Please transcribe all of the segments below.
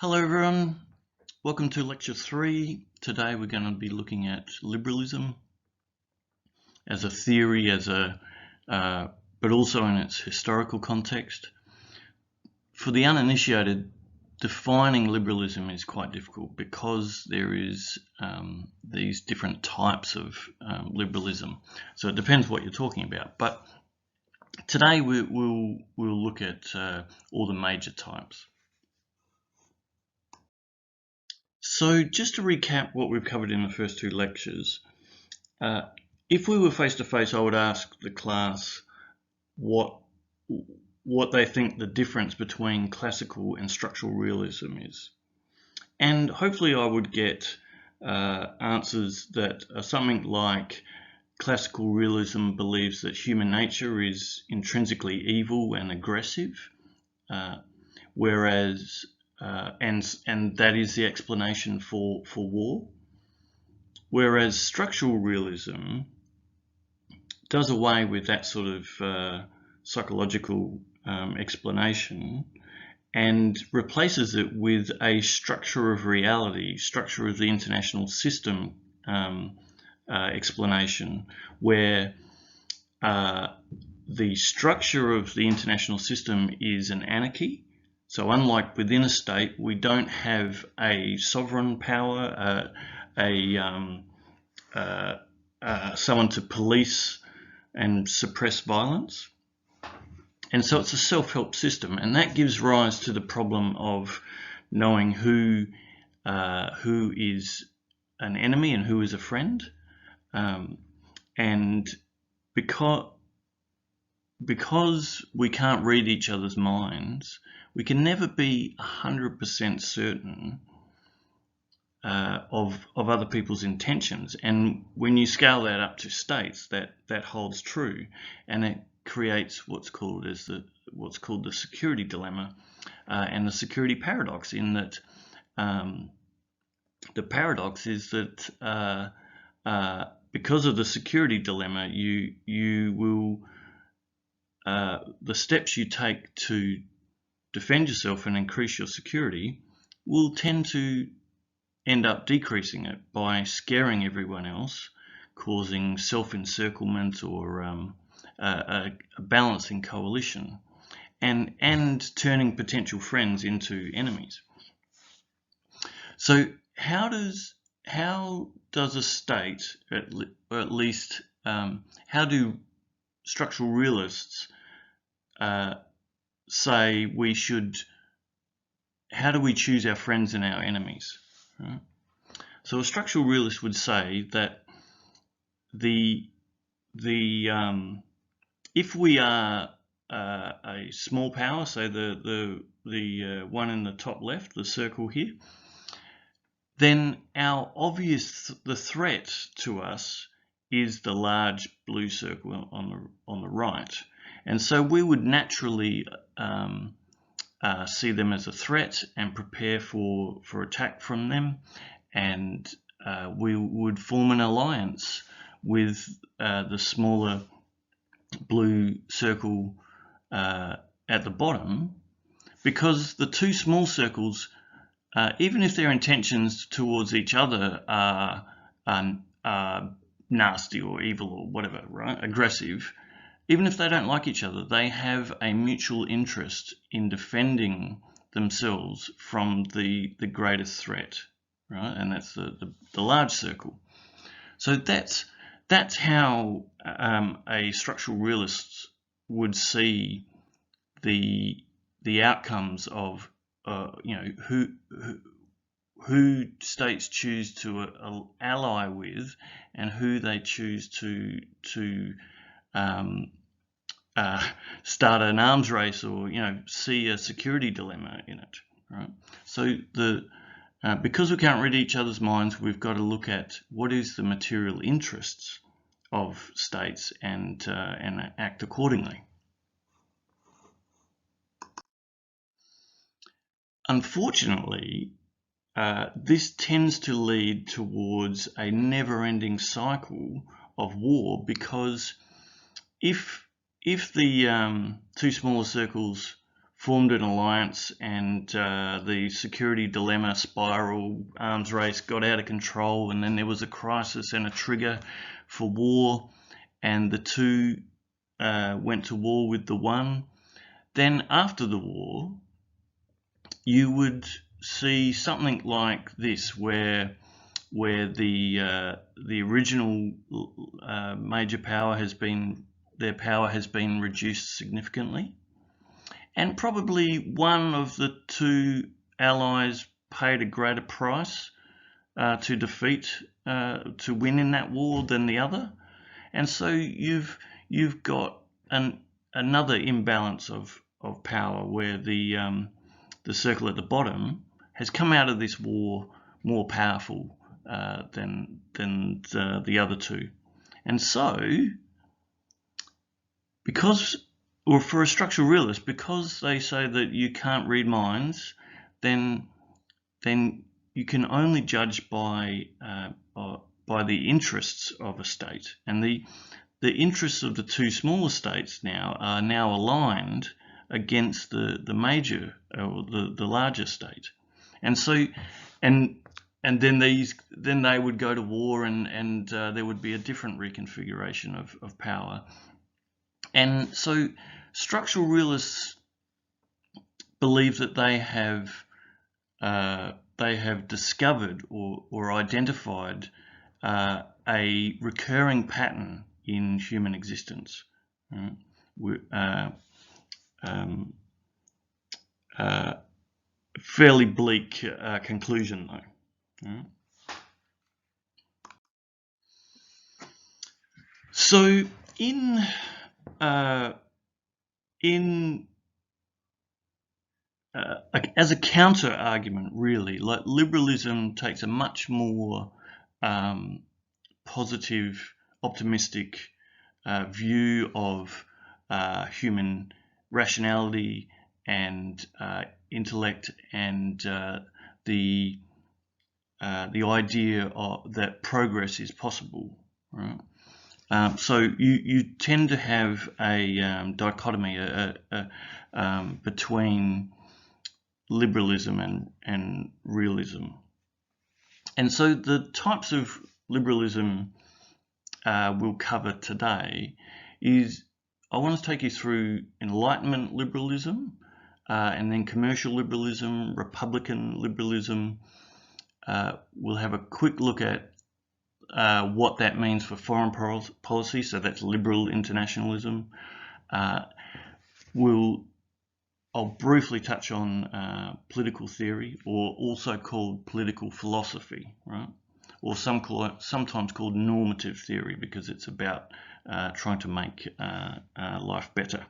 Hello everyone, welcome to lecture 3. Today we're going to be looking at liberalism as a theory, but also in its historical context. For the uninitiated, defining liberalism is quite difficult because there is these different types of liberalism. So it depends what you're talking about. But today we'll look at all the major types. So just to recap what we've covered in the first two lectures, if we were face to face, I would ask the class what they think the difference between classical and structural realism is. And hopefully I would get answers that are something like classical realism believes that human nature is intrinsically evil and aggressive, whereas and that is the explanation for war. Whereas structural realism does away with that sort of psychological explanation and replaces it with a structure of reality, structure of the international system explanation, where the structure of the international system is an anarchy. So unlike within a state, we don't have a sovereign power, someone to police and suppress violence. And so it's a self-help system, and that gives rise to the problem of knowing who is an enemy and who is a friend. And because we can't read each other's minds, we can never be 100% certain of other people's intentions. And when you scale that up to states, that holds true, and it creates what's called the security dilemma and the security paradox. In that, the paradox is that because of the security dilemma, you will the steps you take to defend yourself and increase your security will tend to end up decreasing it by scaring everyone else, causing self-encirclement or a balancing coalition, and turning potential friends into enemies. So how does a state, or at least how do structural realists say we should? How do we choose our friends and our enemies? Right? So a structural realist would say that if we are a small power, say the one in the top left, the circle here, then the threat to us is the large blue circle on the right, and so we would naturally see them as a threat and prepare for attack from them, and we would form an alliance with the smaller blue circle at the bottom, because the two small circles, even if their intentions towards each other are nasty or evil or whatever, right, aggressive, even if they don't like each other, they have a mutual interest in defending themselves from the greatest threat, right? And that's the large circle. So that's how a structural realist would see the outcomes of who states choose to ally with and who they choose to start an arms race or see a security dilemma in it, right? So because we can't read each other's minds, we've got to look at what is the material interests of states and act accordingly. Unfortunately, this tends to lead towards a never-ending cycle of war, because if the two smaller circles formed an alliance, and the security dilemma spiral, arms race got out of control, and then there was a crisis and a trigger for war, and the two went to war with the one. Then after the war, you would see something like this, where the original major power their power has been reduced significantly, and probably one of the two allies paid a greater price to win in that war than the other, and so you've got another imbalance of power, where the circle at the bottom has come out of this war more powerful than the other two. And so, for a structural realist, because they say that you can't read minds, then you can only judge by the interests of a state, and the interests of the two smaller states are now aligned against the major, or the larger state, and so then they would go to war, and there would be a different reconfiguration of power. And so structural realists believe that they have discovered or identified a recurring pattern in human existence. Fairly bleak conclusion, though. So as a counter argument, really, like liberalism takes a much more positive, optimistic view of human rationality and intellect, and the idea that progress is possible, right? So you tend to have a dichotomy between liberalism and realism. And so the types of liberalism we'll cover today is, I want to take you through Enlightenment liberalism, and then commercial liberalism, Republican liberalism. We'll have a quick look at what that means for foreign policy, so that's liberal internationalism. I'll briefly touch on political theory, or also called political philosophy, right? Or sometimes called normative theory, because it's about trying to make life better.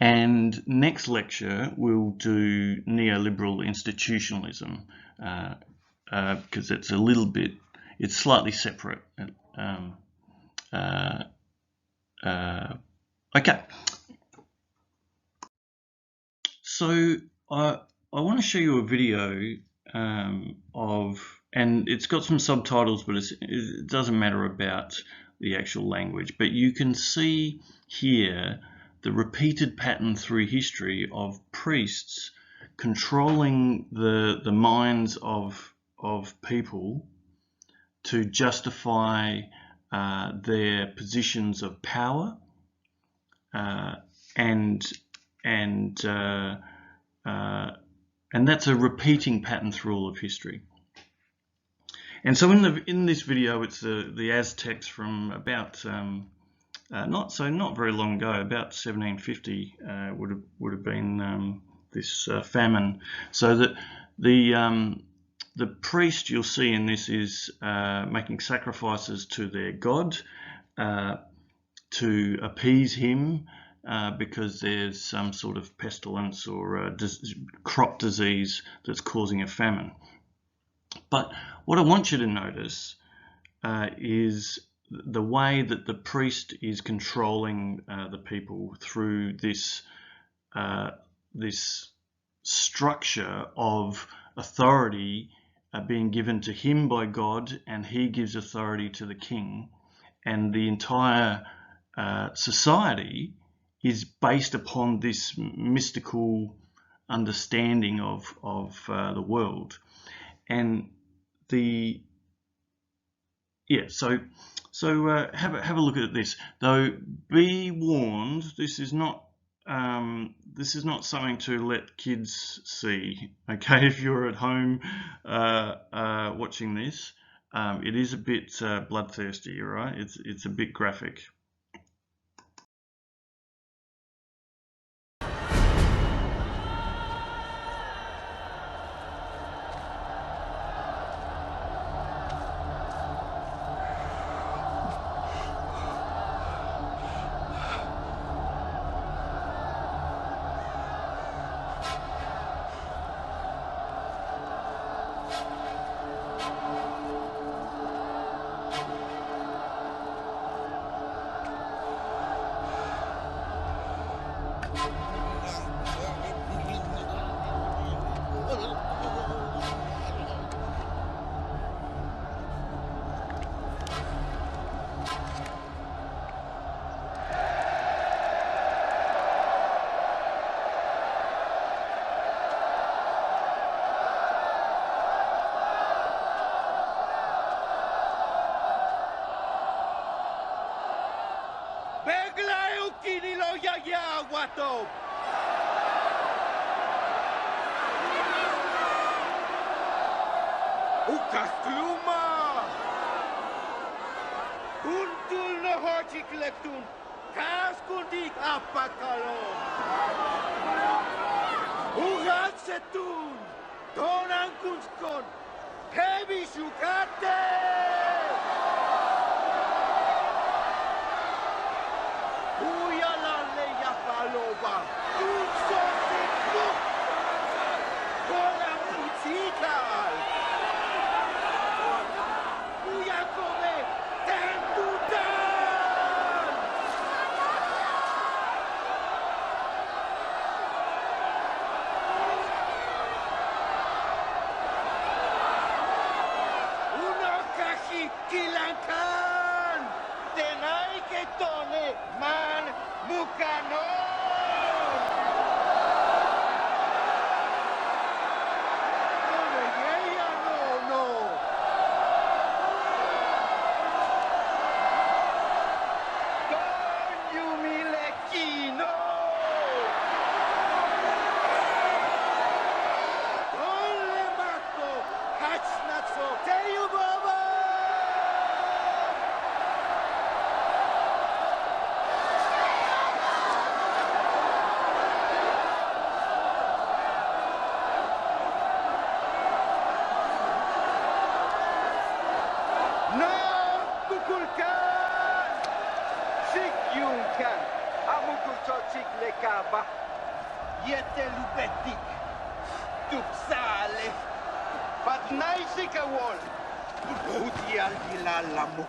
And next lecture we'll do neoliberal institutionalism, because it's slightly separate. Okay. So I want to show you a video and it's got some subtitles, but it doesn't matter about the actual language. But you can see here the repeated pattern through history of priests controlling the minds of people to justify their positions of power, and that's a repeating pattern through all of history. And so in this video, it's the Aztecs from about not very long ago, about 1750 would have been this famine. So that the priest you'll see in this is making sacrifices to their god to appease him, because there's some sort of pestilence or crop disease that's causing a famine. But what I want you to notice is the way that the priest is controlling the people through this structure of authority being given to him by God, and he gives authority to the king, and the entire society is based upon this mystical understanding of the world. And have a look at this. Though be warned, this is not something to let kids see. Okay, if you're at home watching this, it is a bit bloodthirsty, right? It's a bit graphic. Ukasluma! Untul na hochikletun, kaskundik apakalon. Ugatsetun, tonankunskon, hebi shukate! Uyalalle yapaloba, unsosiklu, kolam utikal. Uyakove, tentutan! Unakashi kilankan, tenai ketone man mukanon. Lekaba, Yetelubetik, Tupsale, Patnaisikawol, Utial Dilalamu,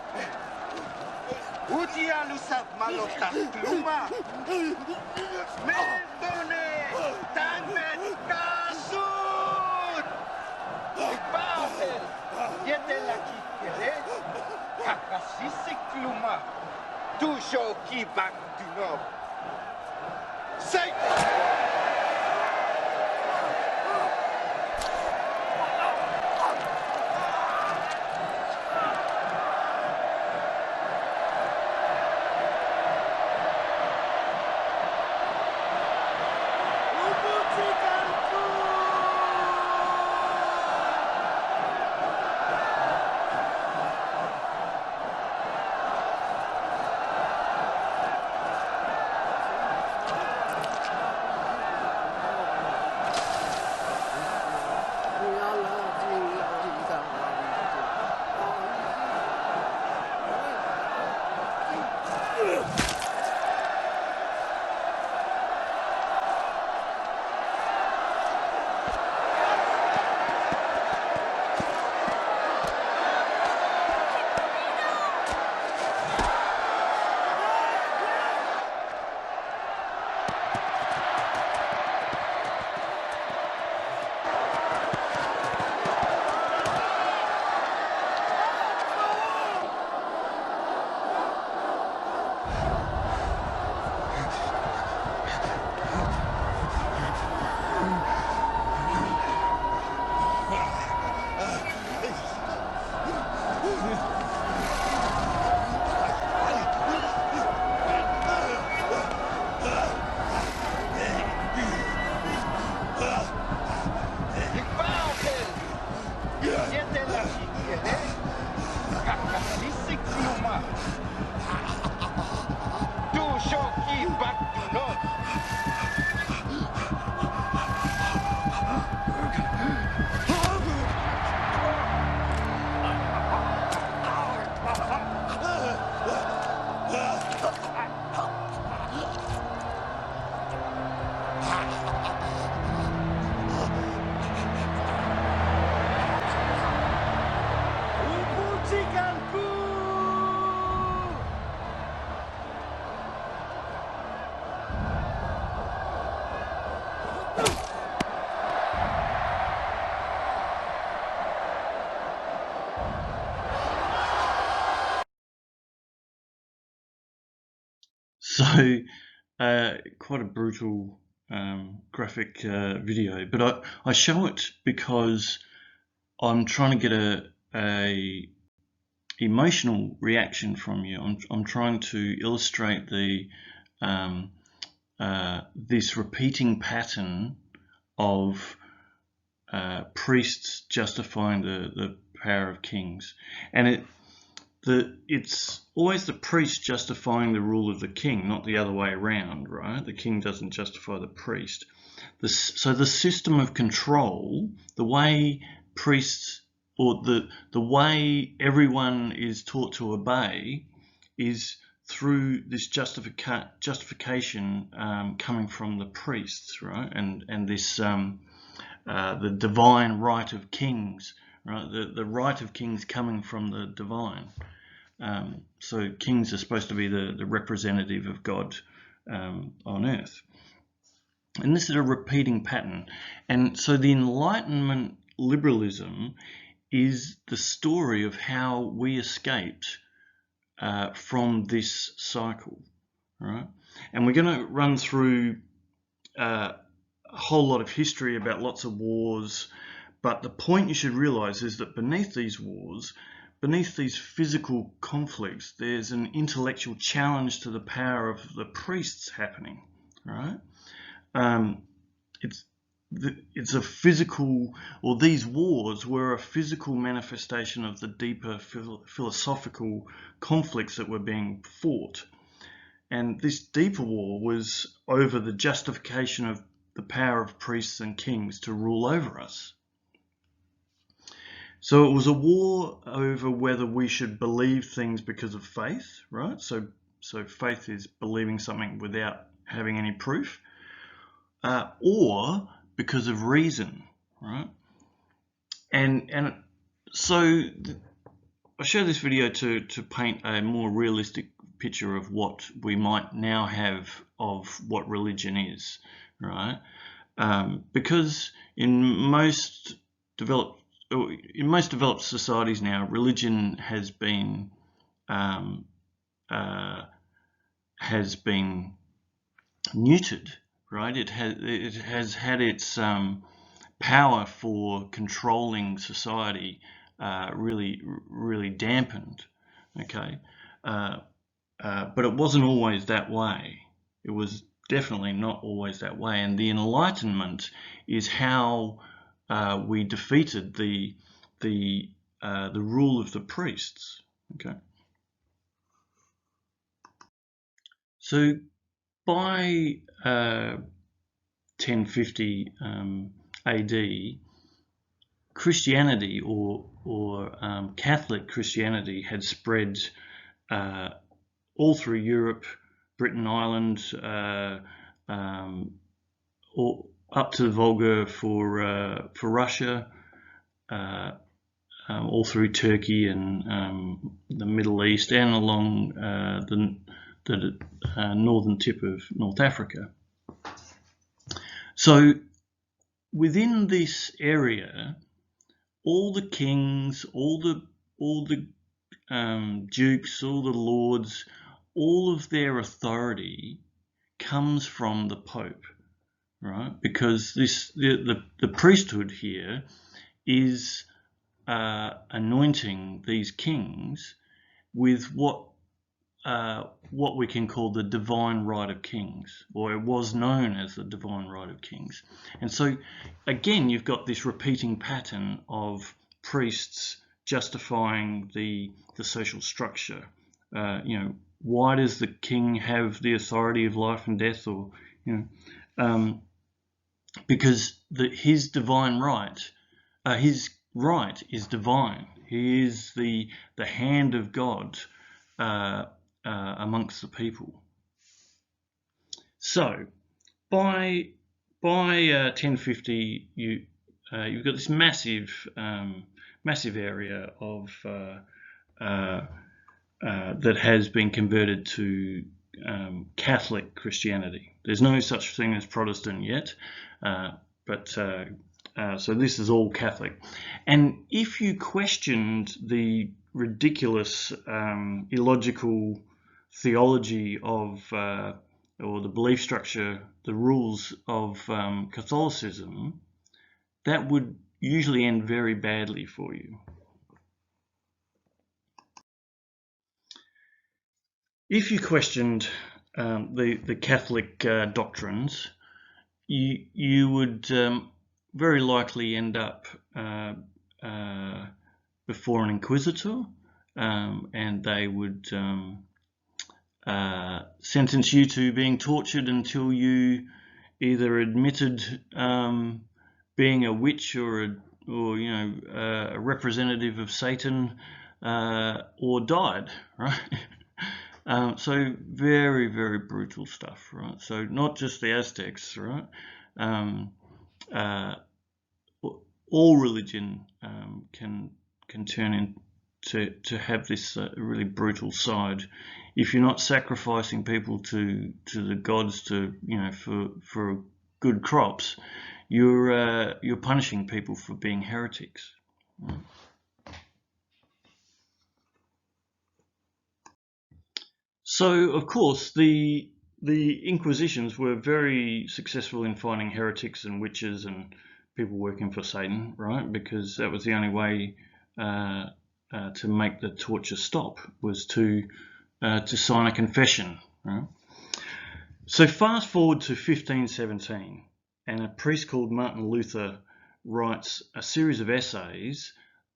Utialusat Malotas Pluma, Mentone, Tanmet Kasut, Babel, Yetelakikele, Kakasisik Pluma, Tusho Kibak Dunob. Satan! So quite a brutal graphic video, but I show it because I'm trying to get a emotional reaction from you. I'm trying to illustrate the this repeating pattern of priests justifying the power of kings, and it's always the priest justifying the rule of the king, not the other way around, right? The king doesn't justify the priest. So the system of control, the way priests, or the way everyone is taught to obey, is through this justification coming from the priests, right? And this the divine right of kings, right? The right of kings coming from the divine. So kings are supposed to be the representative of God on earth. And this is a repeating pattern. And so the Enlightenment liberalism is the story of how we escaped from this cycle, right? And we're going to run through a whole lot of history about lots of wars, but the point you should realize is that beneath these wars, beneath these physical conflicts, there's an intellectual challenge to the power of the priests happening, right? It's a physical, or these wars were a physical manifestation of the deeper philosophical conflicts that were being fought. And this deeper war was over the justification of the power of priests and kings to rule over us. So it was a war over whether we should believe things because of faith, right? So faith is believing something without having any proof, or because of reason, right? And so I show this video to paint a more realistic picture of what we might now have of what religion is, right? Because in most developed societies now, religion has been neutered, right? It has had its power for controlling society really dampened. Okay, but it wasn't always that way. It was definitely not always that way. And the Enlightenment is how we defeated the rule of the priests. Okay, so by 1050 AD, Christianity or Catholic Christianity had spread all through Europe, Britain, Ireland, or up to the Volga for Russia, all through Turkey and the Middle East, and along the northern tip of North Africa. So within this area, all the kings, all the dukes, all the lords, all of their authority comes from the Pope, right? Because the priesthood here is anointing these kings with what we can call the divine right of kings, or it was known as the divine right of kings. And so again, you've got this repeating pattern of priests justifying the social structure. Why does the king have the authority of life and death? Or because his divine right, his right is divine. He is the hand of God amongst the people. So by 1050, you've got this massive area of that has been converted to Catholic Christianity. There's no such thing as Protestant yet, but so this is all Catholic. And if you questioned the ridiculous, illogical theology of or the belief structure, the rules of Catholicism, that would usually end very badly for you. If you questioned the Catholic doctrines, you would very likely end up before an inquisitor, and they would sentence you to being tortured until you either admitted being a witch or a representative of Satan, or died, right? So very, very brutal stuff, right? So not just the Aztecs, right? All religion can turn into have this really brutal side if you're not sacrificing people to the gods for good crops. You're punishing people for being heretics. Right? So, of course, the Inquisitions were very successful in finding heretics and witches and people working for Satan, right? Because that was the only way to make the torture stop, was to sign a confession, right? So fast forward to 1517, and a priest called Martin Luther writes a series of essays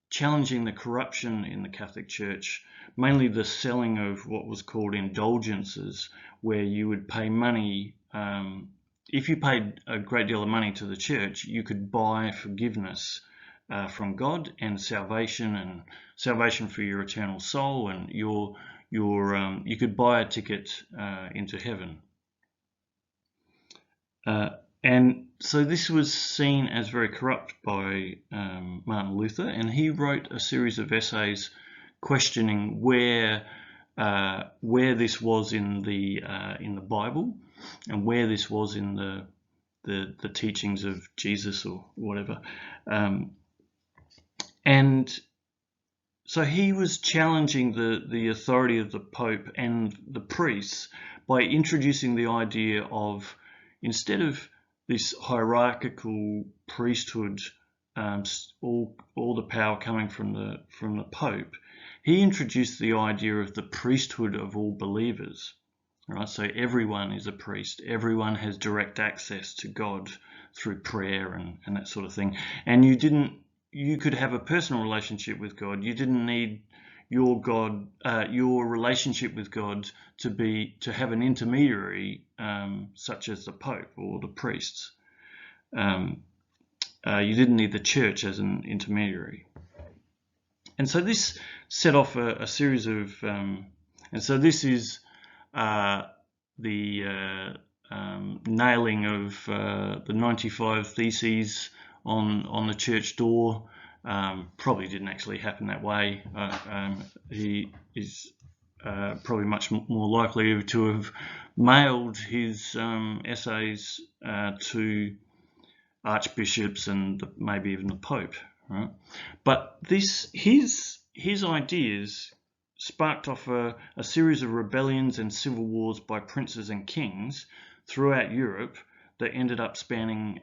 challenging the corruption in the Catholic Church, mainly the selling of what was called indulgences, where you would pay money. If you paid a great deal of money to the church, you could buy forgiveness from God and salvation for your eternal soul, and you could buy a ticket into heaven. And so this was seen as very corrupt by Martin Luther, and he wrote a series of essays questioning where this was in the Bible, and where this was in the teachings of Jesus or whatever. And so he was challenging the authority of the Pope and the priests by introducing the idea of, instead of this hierarchical priesthood, all the power coming from the Pope, he introduced the idea of the priesthood of all believers. Right? So everyone is a priest. Everyone has direct access to God through prayer and that sort of thing. And you could have a personal relationship with God. You didn't need your relationship with God to have an intermediary, such as the Pope or the priests. You didn't need the church as an intermediary. And so this set off a series of, and so this is the nailing of the 95 Theses on the church door. Probably didn't actually happen that way. He is probably much more likely to have mailed his essays to archbishops and maybe even the Pope. Right? But his ideas sparked off a series of rebellions and civil wars by princes and kings throughout Europe that ended up spanning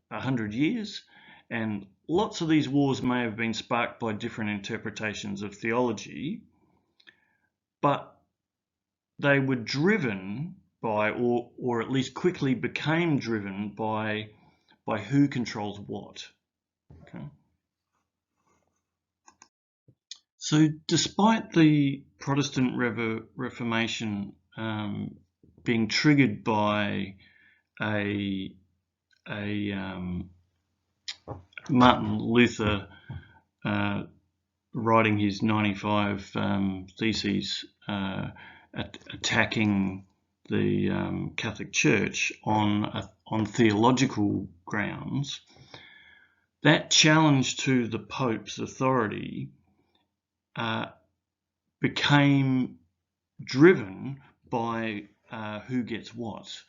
100 years. And lots of these wars may have been sparked by different interpretations of theology, but they were driven by, or at least quickly became driven by who controls what. Okay. So despite the Protestant Reformation being triggered by a Martin Luther writing his 95 Theses attacking the Catholic Church on theological grounds, that challenge to the Pope's authority became driven by who gets what.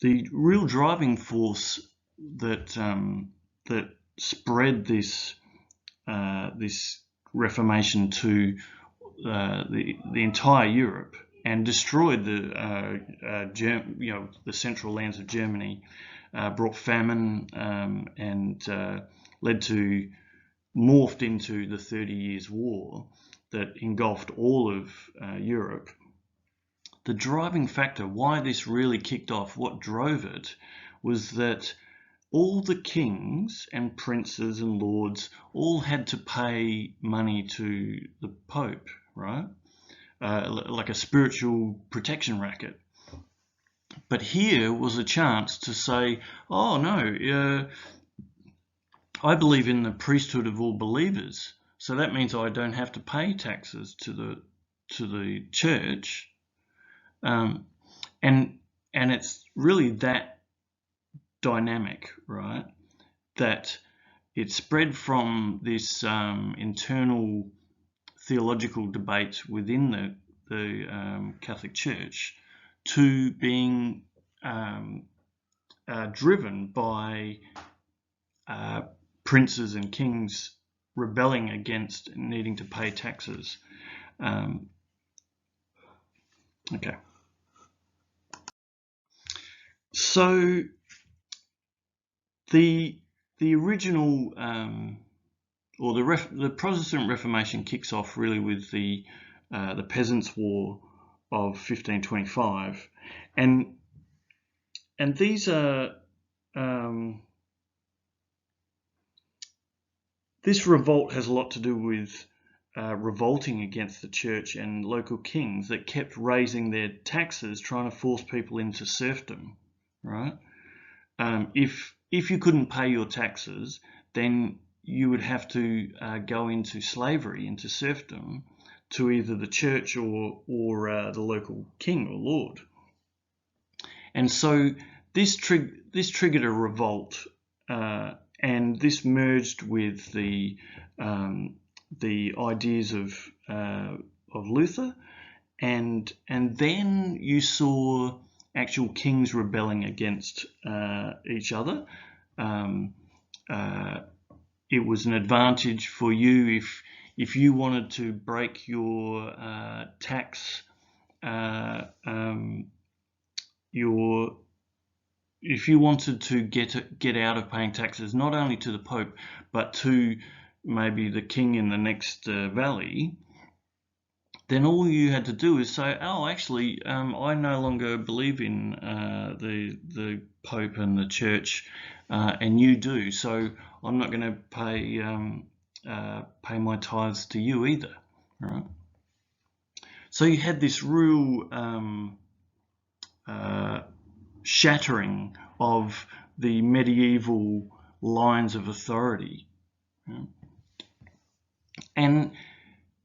The real driving force that spread this Reformation to the entire Europe and destroyed the central lands of Germany, brought famine, and morphed into the 30 Years' War that engulfed all of Europe. The driving factor, why this really kicked off, what drove it, was that all the kings and princes and lords all had to pay money to the Pope, right? Like a spiritual protection racket. But here was a chance to say, oh no, I believe in the priesthood of all believers, so that means I don't have to pay taxes to the church, and it's really that dynamic, right? That it spread from this internal theological debate within the Catholic Church to being driven by princes and kings rebelling against needing to pay taxes. Okay. So the original or the Protestant Reformation kicks off really with the Peasants' War of 1525, and these are this revolt has a lot to do with revolting against the church and local kings that kept raising their taxes, trying to force people into serfdom, right? If you couldn't pay your taxes, then you would have to go into slavery, into serfdom, to either the church or the local king or lord. And so this triggered a revolt, and this merged with the ideas of Luther, and then you saw actual kings rebelling against each other. It was an advantage for you if you wanted to break your tax, if you wanted to get out of paying taxes, not only to the Pope but to maybe the king in the next valley, then all you had to do is say, oh, actually, I no longer believe in the Pope and the Church, and you do, so I'm not going to pay my tithes to you either, right? So you had this real shattering of the medieval lines of authority, right? And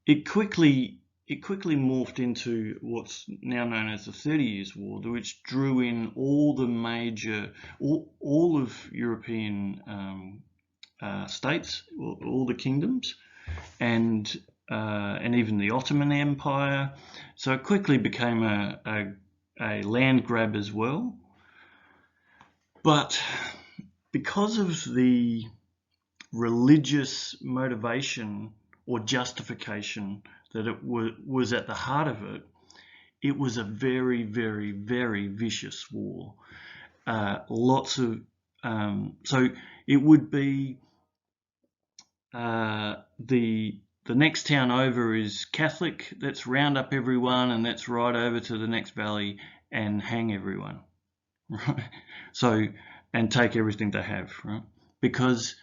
it quickly morphed into what's now known as the 30 Years' War, which drew in all the major, all of European states, all the kingdoms, and even the Ottoman Empire. So it quickly became a land grab as well. But because of the religious motivation or justification that it was at the heart of it, it was a very, very, very vicious war. Lots of so it would be the next town over is Catholic. Let's round up everyone and let's ride over to the next valley and hang everyone, right? So and take everything they have, right? Because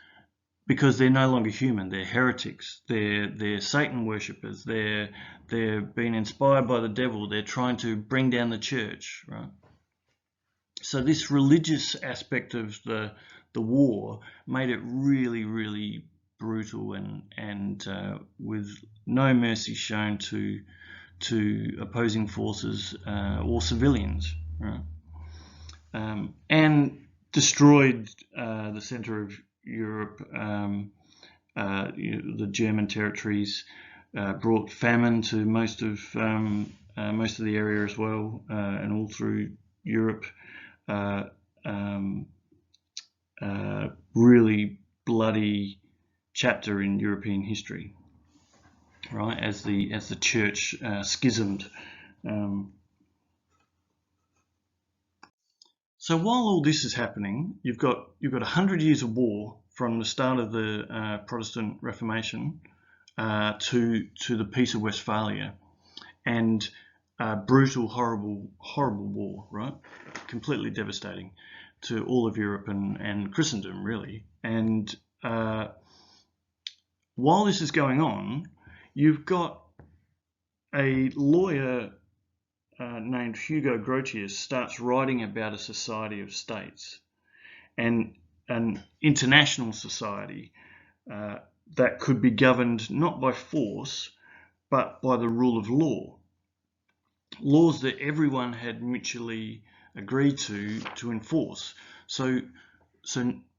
they're no longer human. They're heretics. They're Satan worshippers. They're being inspired by the devil. They're trying to bring down the church, right? So this religious aspect of the war made it really, really brutal and with no mercy shown to opposing forces or civilians, right? And destroyed the center of Europe, the German territories, brought famine to most of the area as well, and all through Europe. Really bloody chapter in European history, right? As the church schismed So while all this is happening, you've got 100 years of war from the start of the Protestant Reformation to the Peace of Westphalia, and brutal, horrible war, right? Completely devastating to all of Europe and Christendom, really. And while this is going on, you've got a lawyer named Hugo Grotius starts writing about a society of states and an international society that could be governed not by force, but by the rule of law. Laws that everyone had mutually agreed to enforce. So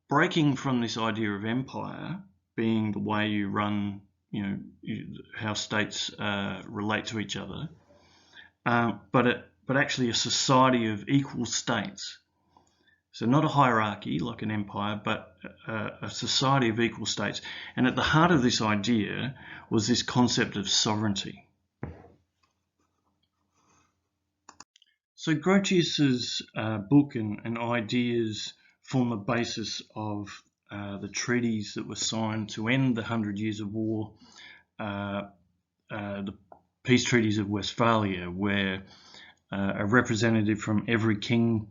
breaking from this idea of empire being the way you run, how states relate to each other, but actually a society of equal states. So not a hierarchy like an empire, but a society of equal states. And at the heart of this idea was this concept of sovereignty. So Grotius's book and ideas form the basis of the treaties that were signed to end the 100 Years of War, the peace treaties of Westphalia, where a representative from every king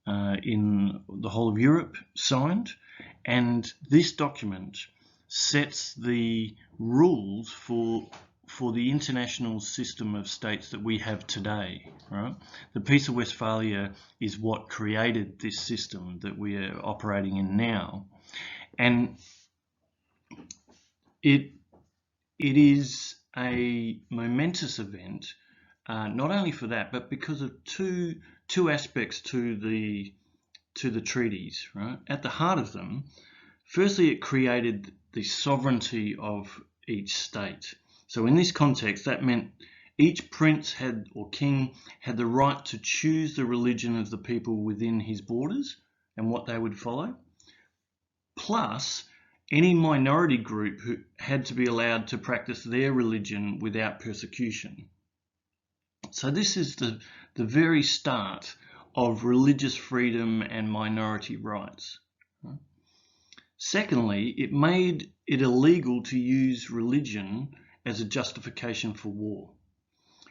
in the whole of Europe signed, and this document sets the rules for the international system of states that we have today, right? The Peace of Westphalia is what created this system that we are operating in now, and it is a momentous event, not only for that, but because of two aspects to the treaties, right? At the heart of them, firstly, it created the sovereignty of each state. So in this context, that meant each prince or king had the right to choose the religion of the people within his borders and what they would follow. Plus, any minority group who had to be allowed to practice their religion without persecution. So this is the very start of religious freedom and minority rights. Secondly, it made it illegal to use religion as a justification for war.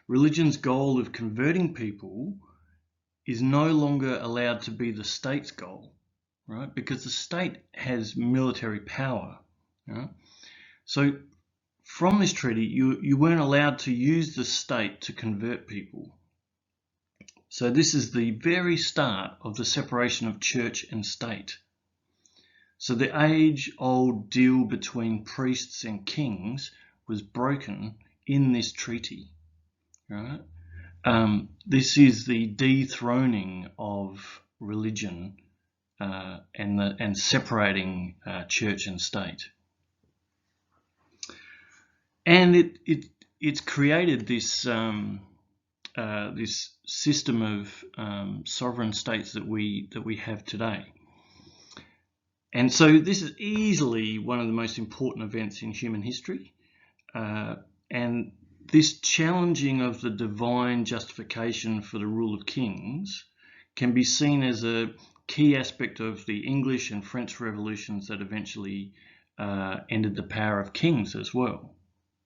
Religion's goal of converting people is no longer allowed to be the state's goal, right? Because the state has military power. Right? So from this treaty, you weren't allowed to use the state to convert people. So this is the very start of the separation of church and state. So the age-old deal between priests and kings was broken in this treaty. Right? This is the dethroning of religion and separating church and state. And it's created this this system of sovereign states that we have today. And so this is easily one of the most important events in human history. And this challenging of the divine justification for the rule of kings can be seen as a key aspect of the English and French revolutions that eventually ended the power of kings as well.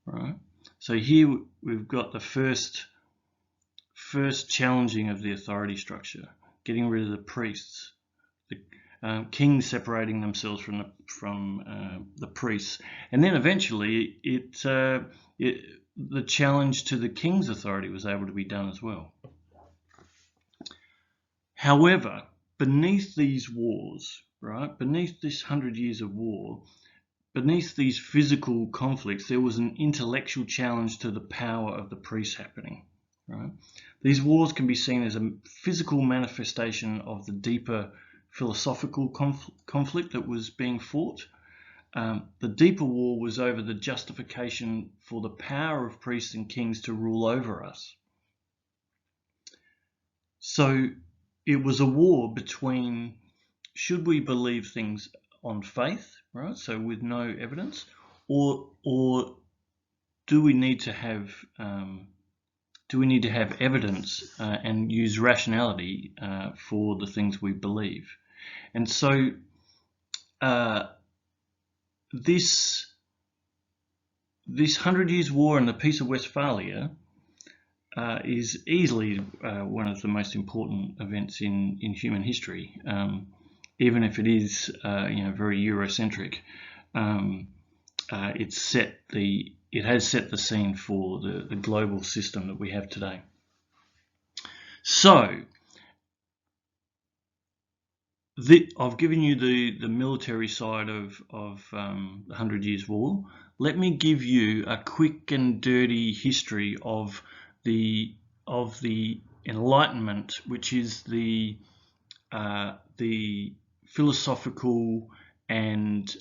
Right? So here we've got the first challenging of the authority structure, getting rid of the priests, the kings separating themselves from the priests, and then eventually the challenge to the king's authority was able to be done as well. However, beneath these wars, right, beneath this 100 years of war, beneath these physical conflicts, there was an intellectual challenge to the power of the priests happening. Right? These wars can be seen as a physical manifestation of the deeper philosophical conflict that was being fought. The deeper war was over the justification for the power of priests and kings to rule over us. So it was a war between, should we believe things on faith, right? So with no evidence, or do we need to have do we need to have evidence and use rationality for the things we believe? And so this 100 Years' War and the Peace of Westphalia is easily one of the most important events in human history, even if it is very Eurocentric. It has set the scene for the global system that we have today. So I've given you the military side of the 100 Years' War. Let me give you a quick and dirty history of the Enlightenment, which is the philosophical and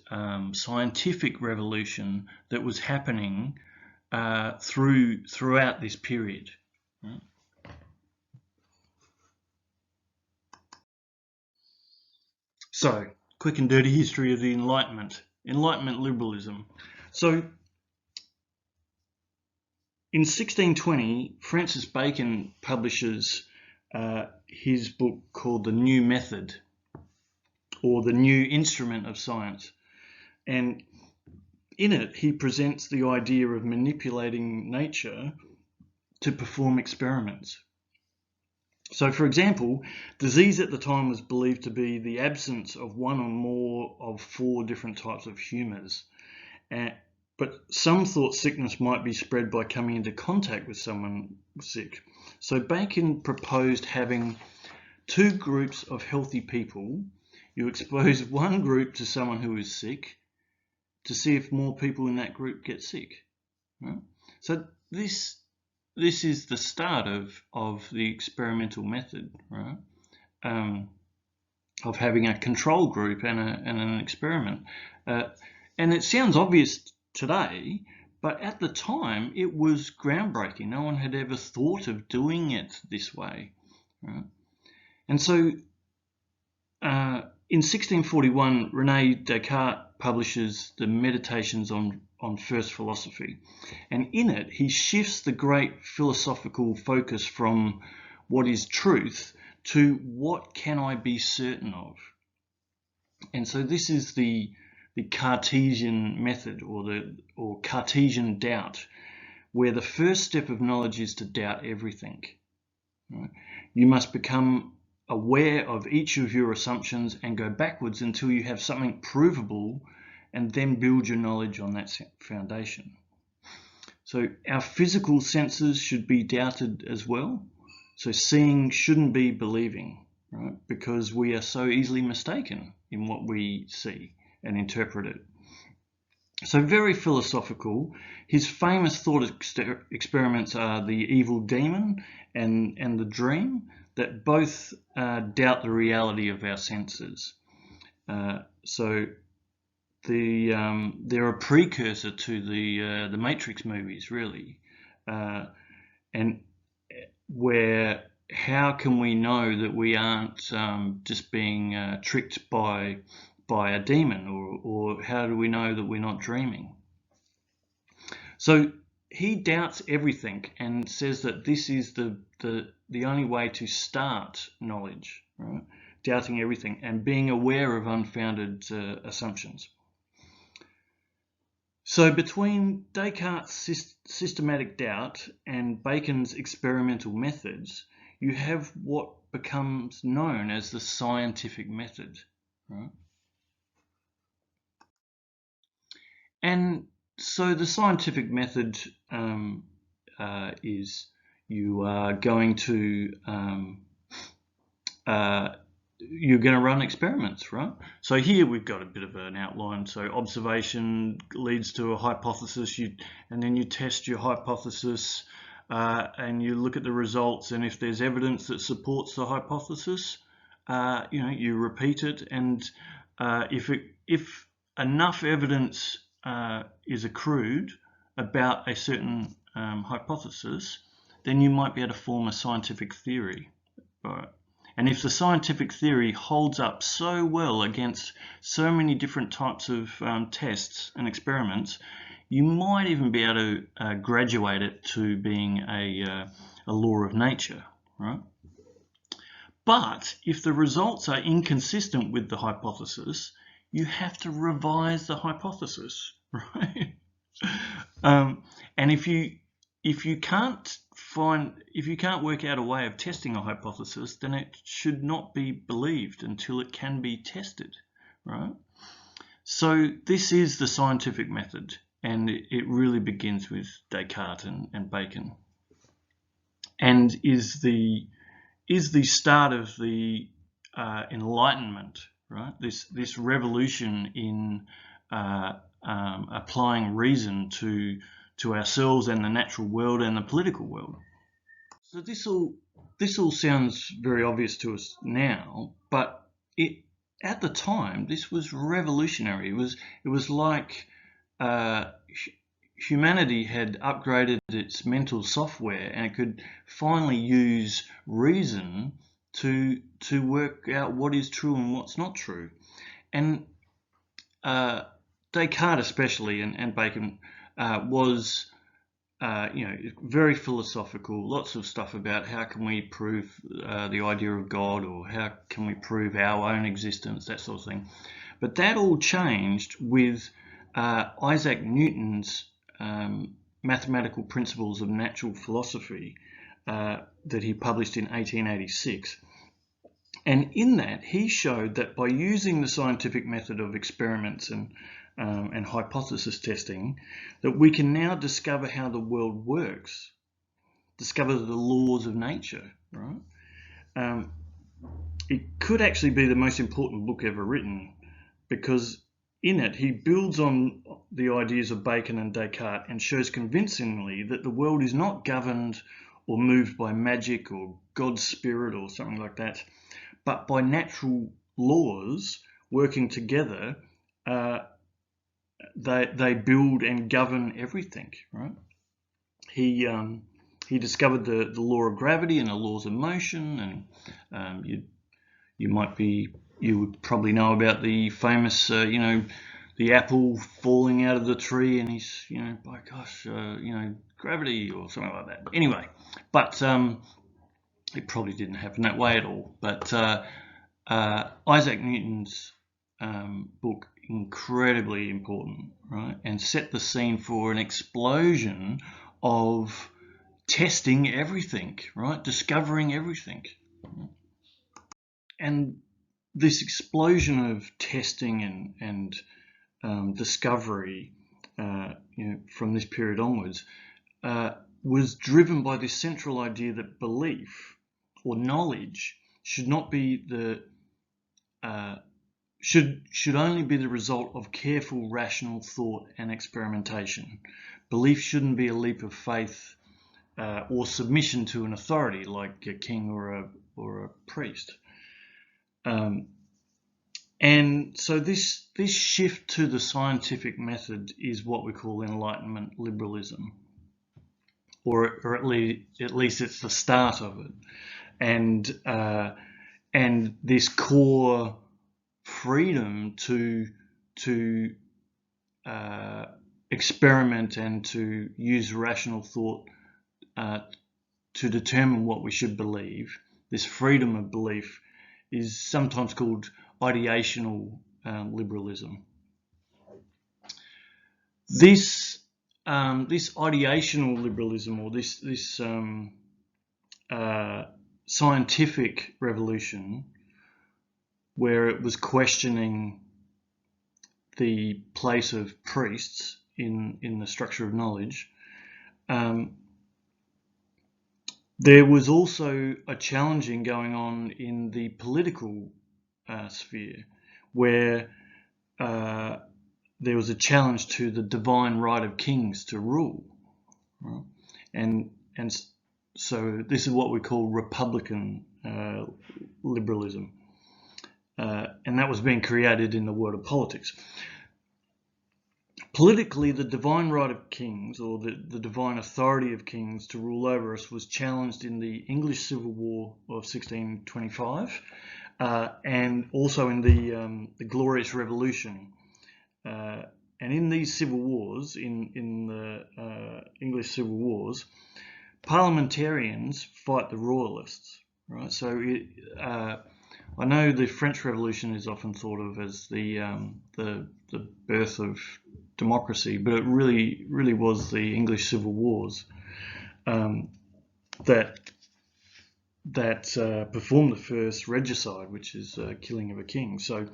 scientific revolution that was happening throughout this period. Right? So, quick and dirty history of the Enlightenment liberalism. So, in 1620, Francis Bacon publishes his book called The New Method, or The New Instrument of Science. And in it, he presents the idea of manipulating nature to perform experiments. So, for example, disease at the time was believed to be the absence of one or more of 4 different types of humours. But some thought sickness might be spread by coming into contact with someone sick. So Bacon proposed having 2 groups of healthy people. You expose one group to someone who is sick to see if more people in that group get sick. Right? So this is the start of the experimental method, right? Of having a control group and an experiment. And it sounds obvious today, but at the time it was groundbreaking. No one had ever thought of doing it this way. Right? And so in 1641, René Descartes publishes the Meditations on First Philosophy. And in it, he shifts the great philosophical focus from what is truth to what can I be certain of. And so this is the Cartesian method, or Cartesian doubt, where the first step of knowledge is to doubt everything. Right? You must become aware of each of your assumptions and go backwards until you have something provable, and then build your knowledge on that foundation. So our physical senses should be doubted as well. So seeing shouldn't be believing, right? Because we are so easily mistaken in what we see and interpret it. So very philosophical. His famous thought experiments are the evil demon and the dream, that both doubt the reality of our senses. So they're a precursor to the Matrix movies, really, and where how can we know that we aren't just being tricked by a demon, or how do we know that we're not dreaming? So he doubts everything and says that this is the only way to start knowledge, right? Doubting everything and being aware of unfounded assumptions. So between Descartes' systematic doubt and Bacon's experimental methods, you have what becomes known as the scientific method, right? And so the scientific method is you are going to you're going to run experiments, right? So here we've got a bit of an outline. So observation leads to a hypothesis, and then you test your hypothesis, and you look at the results, and if there's evidence that supports the hypothesis, you repeat it, and if enough evidence is accrued about a certain hypothesis, then you might be able to form a scientific theory, right? And if the scientific theory holds up so well against so many different types of tests and experiments, you might even be able to graduate it to being a a law of nature, right? But if the results are inconsistent with the hypothesis, you have to revise the hypothesis, right? And if you can't work out a way of testing a hypothesis, then it should not be believed until it can be tested, right? So this is the scientific method, and it really begins with Descartes and Bacon, and is the start of the Enlightenment, right? This revolution in applying reason to ourselves and the natural world and the political world. So this all sounds very obvious to us now, but at the time this was revolutionary. It was like humanity had upgraded its mental software and it could finally use reason to work out what is true and what's not true. And Descartes especially and Bacon was very philosophical, lots of stuff about how can we prove the idea of God, or how can we prove our own existence, that sort of thing. But that all changed with Isaac Newton's mathematical principles of natural philosophy that he published in 1886. And in that, he showed that by using the scientific method of experiments and hypothesis testing, that we can now discover how the world works, discover the laws of nature, right? It could actually be the most important book ever written, because in it he builds on the ideas of Bacon and Descartes and shows convincingly that the world is not governed or moved by magic or God's spirit or something like that, but by natural laws working together. They build and govern everything, right? He discovered the law of gravity and the laws of motion, and you would probably know about the famous the apple falling out of the tree, and he's by gosh gravity or something like that. Anyway, but it probably didn't happen that way at all. But Isaac Newton's book, incredibly important, right, and set the scene for an explosion of testing everything, right, discovering everything. And this explosion of testing and discovery from this period onwards was driven by this central idea that belief or knowledge should not be should only be the result of careful, rational thought and experimentation. Belief shouldn't be a leap of faith or submission to an authority like a king or a priest. And so this shift to the scientific method is what we call Enlightenment liberalism, or at least it's the start of it, and this core freedom to experiment and to use rational thought to determine what we should believe. This freedom of belief is sometimes called ideational liberalism. This ideational liberalism, or this scientific revolution, where it was questioning the place of priests in the structure of knowledge, there was also a challenging going on in the political sphere, where there was a challenge to the divine right of kings to rule, right? And so this is what we call Republican liberalism, and that was being created in the world of politics. Politically, the divine right of kings, or the divine authority of kings to rule over us, was challenged in the English Civil War of 1625, and also in the Glorious Revolution. And in these civil wars, in the English Civil Wars, parliamentarians fight the royalists, right? So I know the French Revolution is often thought of as the birth of democracy, but it really was the English Civil Wars that performed the first regicide, which is killing of a king. So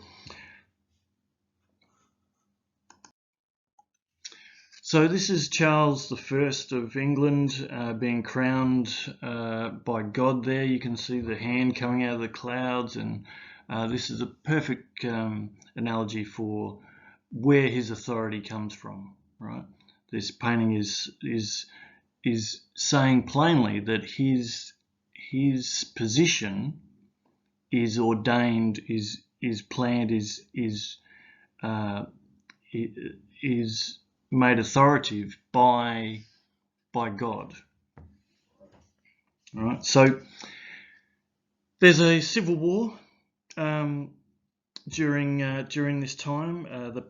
this is Charles I of England being crowned by God there. You can see the hand coming out of the clouds, and this is a perfect analogy for where his authority comes from, right? This painting is saying plainly that his position is ordained, is planned, is made authoritative by God. All right. So there's a civil war during this time. The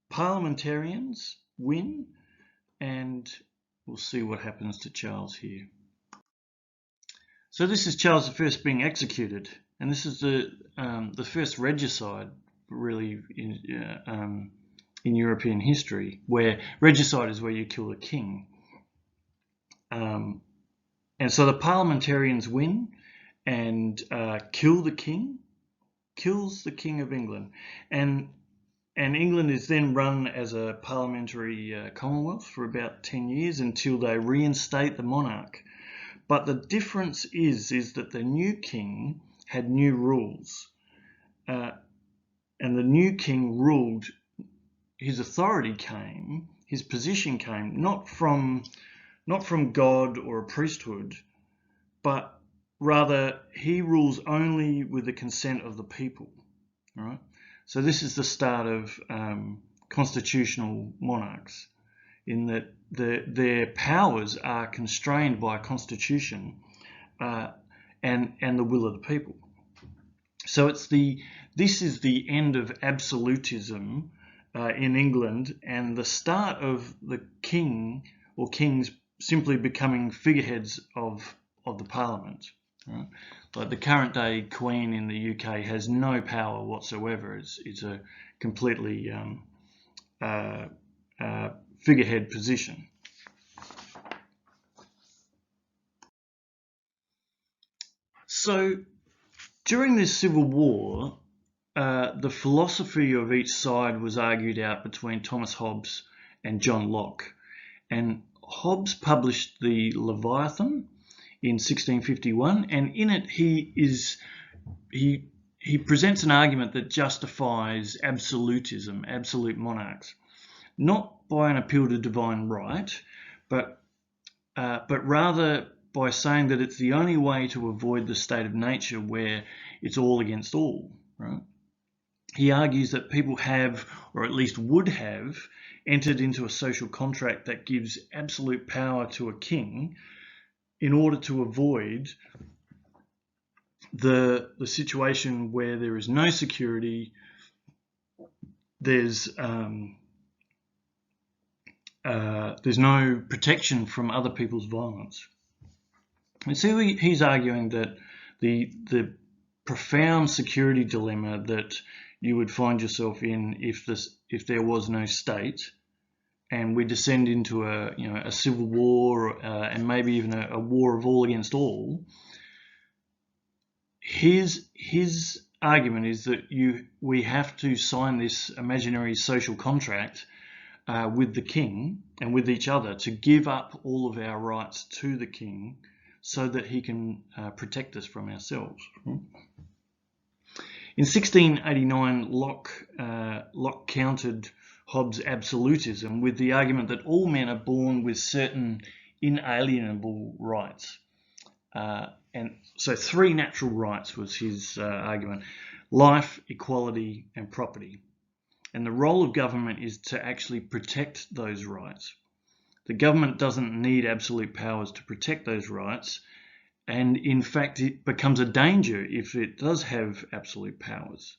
parliamentarians win, and we'll see what happens to Charles here. So this is Charles I being executed, and this is the first regicide, really, in European history, where regicide is where you kill a king. And so the parliamentarians win and kills the king of England, and England is then run as a parliamentary commonwealth for about 10 years until they reinstate the monarch. But the difference is that the new king had new rules, and the new king ruled. His authority came, his position came not from God or a priesthood, but rather he rules only with the consent of the people. All right. So this is the start of constitutional monarchs, in that their powers are constrained by a constitution and the will of the people. So this is the end of absolutism in England, and the start of the king or kings simply becoming figureheads of the parliament. Right? Like the current day Queen in the UK has no power whatsoever. It's a completely figurehead position. So during this civil war, the philosophy of each side was argued out between Thomas Hobbes and John Locke. And Hobbes published the Leviathan in 1651, and in it he presents an argument that justifies absolutism, absolute monarchs, not by an appeal to divine right, but rather by saying that it's the only way to avoid the state of nature where it's all against all, right? He argues that people have, or at least would have, entered into a social contract that gives absolute power to a king in order to avoid the situation where there is no security, there's no protection from other people's violence. And so he's arguing that the profound security dilemma that you would find yourself in if there was no state, and we descend into a civil war and maybe even a war of all against all. His argument is that we have to sign this imaginary social contract with the king and with each other to give up all of our rights to the king so that he can protect us from ourselves. In 1689, Locke countered Hobbes' absolutism with the argument that all men are born with certain inalienable rights. And so 3 natural rights was his argument: life, equality, and property. And the role of government is to actually protect those rights. The government doesn't need absolute powers to protect those rights, and in fact it becomes a danger if it does have absolute powers.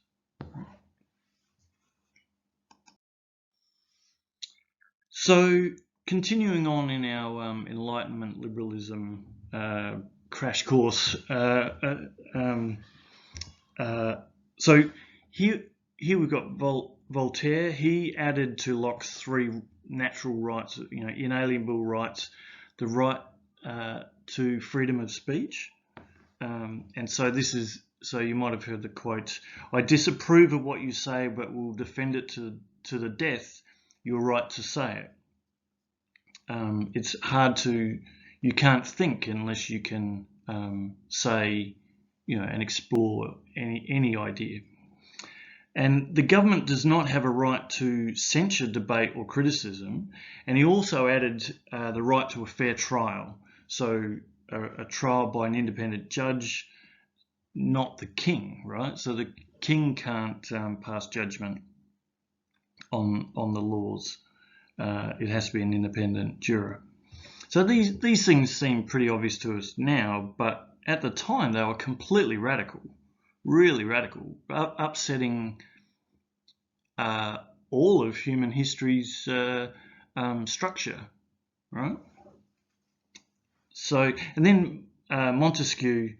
So continuing on in our Enlightenment liberalism crash course, so here we've got Voltaire. He added to Locke's three natural rights, inalienable rights, the right to freedom of speech. And so you might have heard the quote, "I disapprove of what you say, but will defend it to the death, your right to say it." It's hard you can't think unless you can say, and explore any idea. And the government does not have a right to censure debate or criticism. And he also added the right to a fair trial. So a trial by an independent judge, not the king, right? So the king can't pass judgment on the laws. It has to be an independent juror. So these things seem pretty obvious to us now, but at the time they were completely radical, really radical, upsetting all of human history's structure, right? So, and then Montesquieu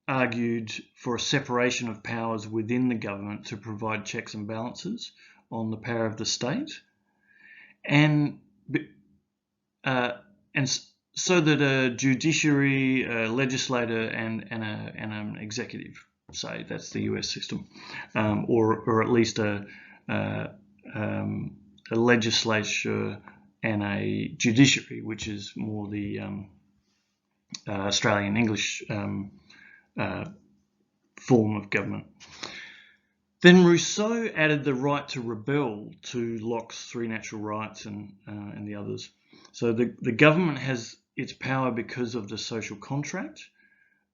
argued for a separation of powers within the government to provide checks and balances on the power of the state, and so that a judiciary, a legislator, and an executive, say that's the US system, or at least a legislature and a judiciary, which is more the Australian English form of government. Then Rousseau added the right to rebel to Locke's three natural rights and the others. So the government has its power because of the social contract,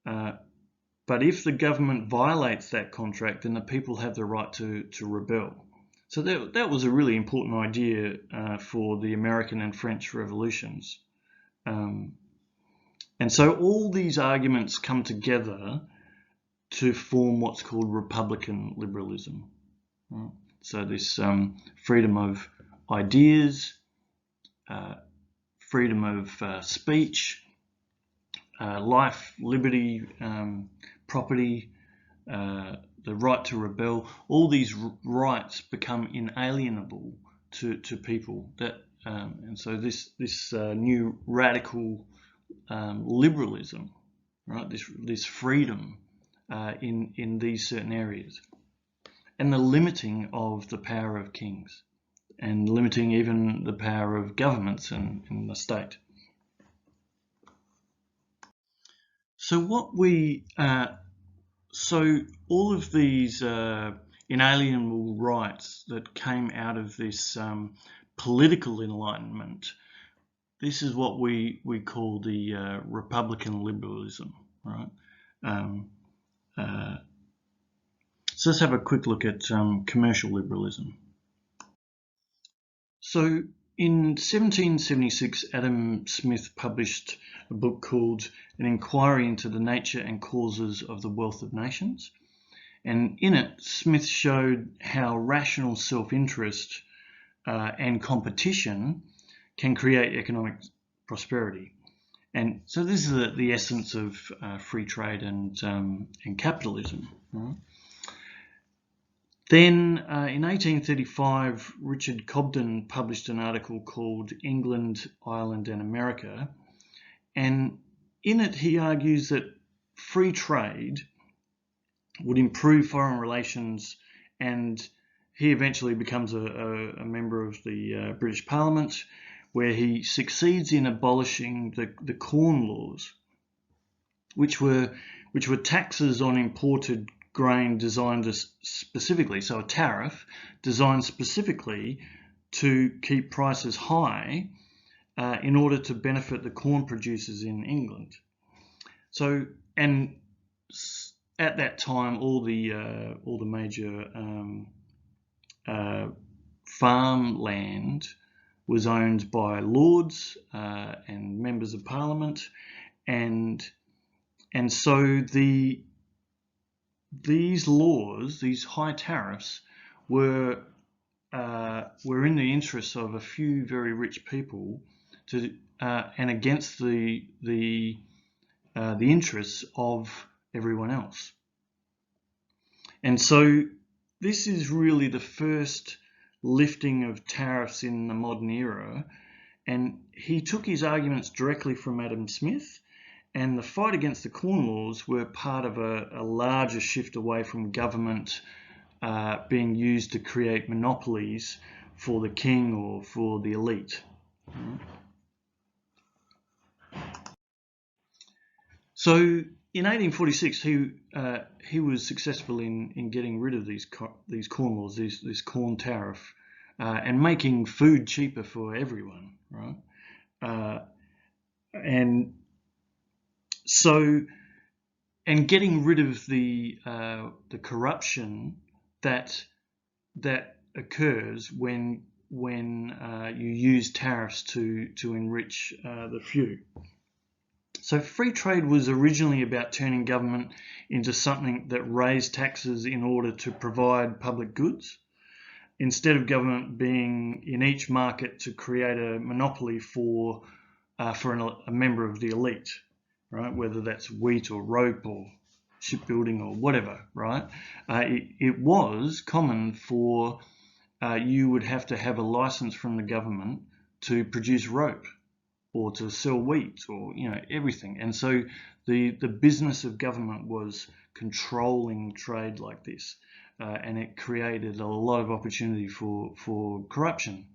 but if the government violates that contract, then the people have the right to rebel. So that was a really important idea for the American and French revolutions. And so all these arguments come together to form what's called Republican liberalism. Right? So this freedom of ideas, freedom of speech, life, liberty, property, the right to rebel, all these rights become inalienable to people. And so this new radical liberalism, right? This freedom in these certain areas, and the limiting of the power of kings, and limiting even the power of governments in the state. So all of these inalienable rights that came out of this political enlightenment, this is what we call the Republican liberalism, right? So let's have a quick look at commercial liberalism. So in 1776, Adam Smith published a book called An Inquiry into the Nature and Causes of the Wealth of Nations. And in it, Smith showed how rational self-interest and competition can create economic prosperity. And so this is the essence of free trade and capitalism. Right? Then in 1835, Richard Cobden published an article called England, Ireland and America. And in it, he argues that free trade would improve foreign relations, and he eventually becomes a member of the British Parliament, where he succeeds in abolishing the Corn Laws, which were taxes on imported grain designed specifically, so a tariff designed specifically to keep prices high in order to benefit the corn producers in England. So, and at that time, all the major farmland was owned by lords and members of parliament, and so these laws, these high tariffs, were were in the interests of a few very rich people and against the interests of everyone else. And so this is really the first lifting of tariffs in the modern era, and he took his arguments directly from Adam Smith, and the fight against the Corn Laws were part of a larger shift away from government being used to create monopolies for the king or for the elite. So in 1846, he was successful in getting rid of these corn laws, this corn tariff, and making food cheaper for everyone, right? And getting rid of the corruption that occurs when you use tariffs to enrich the few. So free trade was originally about turning government into something that raised taxes in order to provide public goods, instead of government being in each market to create a monopoly for a member of the elite, right? Whether that's wheat or rope or shipbuilding or whatever, right? It was common for you would have to have a license from the government to produce rope or to sell wheat or everything. And so the business of government was controlling trade like this, and it created a lot of opportunity for corruption.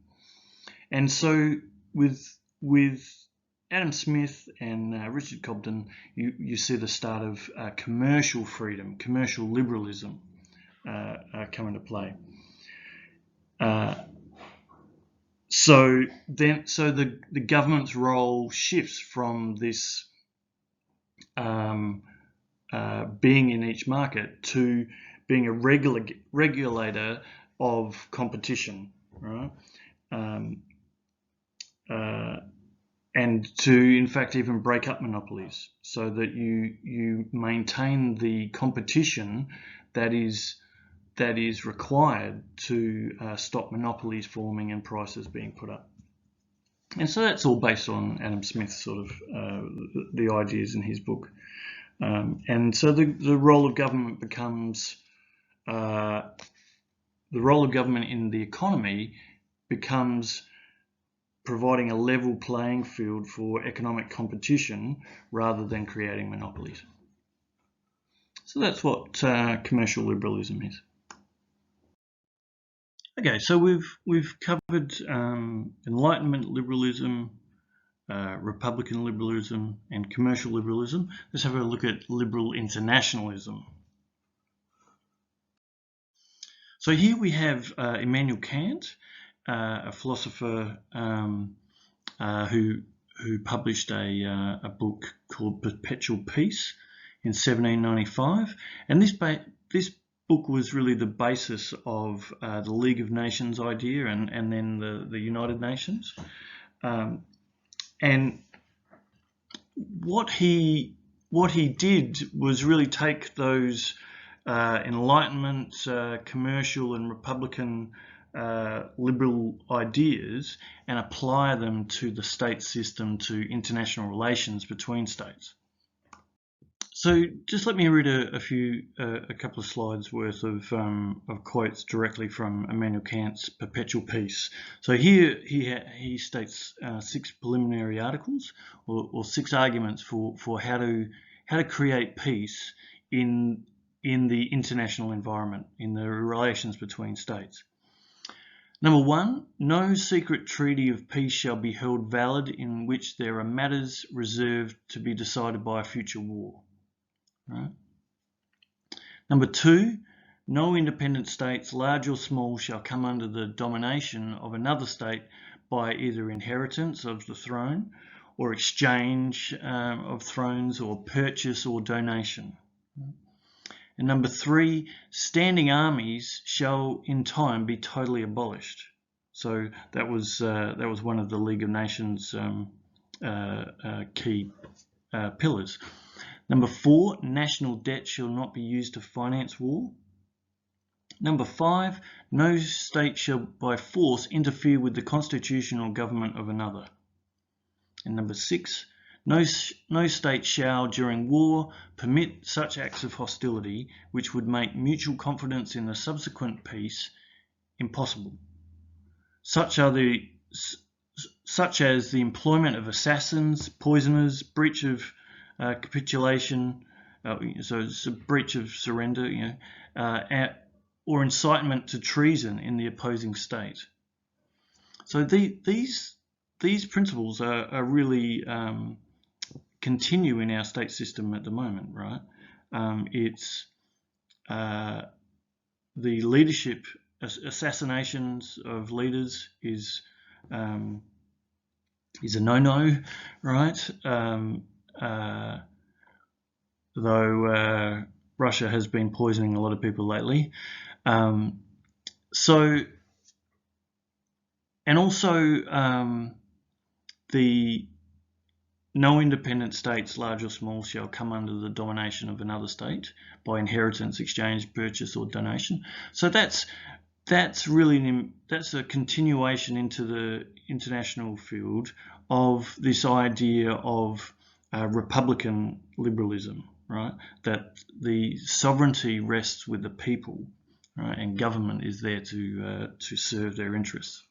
And so with Adam Smith and Richard Cobden, you see the start of commercial freedom, commercial liberalism come into play. So the government's role shifts from this being in each market to being a regulator of competition, right? And to in fact even break up monopolies so that you maintain the competition that is required to stop monopolies forming and prices being put up. And so that's all based on Adam Smith's sort of the ideas in his book. And so the role of government becomes the role of government in the economy becomes providing a level playing field for economic competition rather than creating monopolies. So that's what commercial liberalism is. Okay, so we've covered Enlightenment liberalism, Republican liberalism, and commercial liberalism. Let's have a look at liberal internationalism. So here we have Immanuel Kant, a philosopher who published a book called Perpetual Peace in 1795, and this book was really the basis of the League of Nations idea and then the United Nations. And what he did was really take those Enlightenment, commercial and Republican liberal ideas and apply them to the state system, to international relations between states. So just let me read a couple of slides worth of quotes directly from Immanuel Kant's Perpetual Peace. So here he states 6 preliminary articles or 6 arguments for how to create peace in the international environment, in the relations between states. Number 1, no secret treaty of peace shall be held valid in which there are matters reserved to be decided by a future war. Right. Number 2, no independent states, large or small, shall come under the domination of another state by either inheritance of the throne or exchange of thrones or purchase or donation. And number 3, standing armies shall in time be totally abolished. So that was one of the League of Nations key pillars. Number 4, national debt shall not be used to finance war. Number 5, no state shall by force interfere with the constitutional government of another. And number 6, no state shall, during war, permit such acts of hostility which would make mutual confidence in the subsequent peace impossible, such as the employment of assassins, poisoners, breach of capitulation, so it's a breach of surrender, or incitement to treason in the opposing state. So these principles are really continue in our state system at the moment, right? It's the leadership, assassinations of leaders is a no-no, right? Though Russia has been poisoning a lot of people lately. And also the no independent states, large or small, shall come under the domination of another state by inheritance, exchange, purchase, or donation. So that's a continuation into the international field of this idea of republican liberalism, right? That the sovereignty rests with the people, right? And government is there to serve their interests.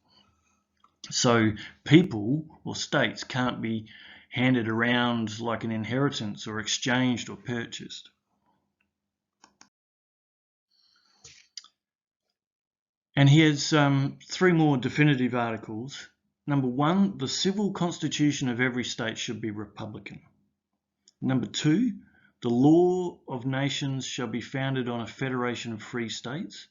So people or states can't be handed around like an inheritance or exchanged or purchased. And here's 3 more definitive articles. Number 1, the civil constitution of every state should be republican. Number 2, the law of nations shall be founded on a federation of free states.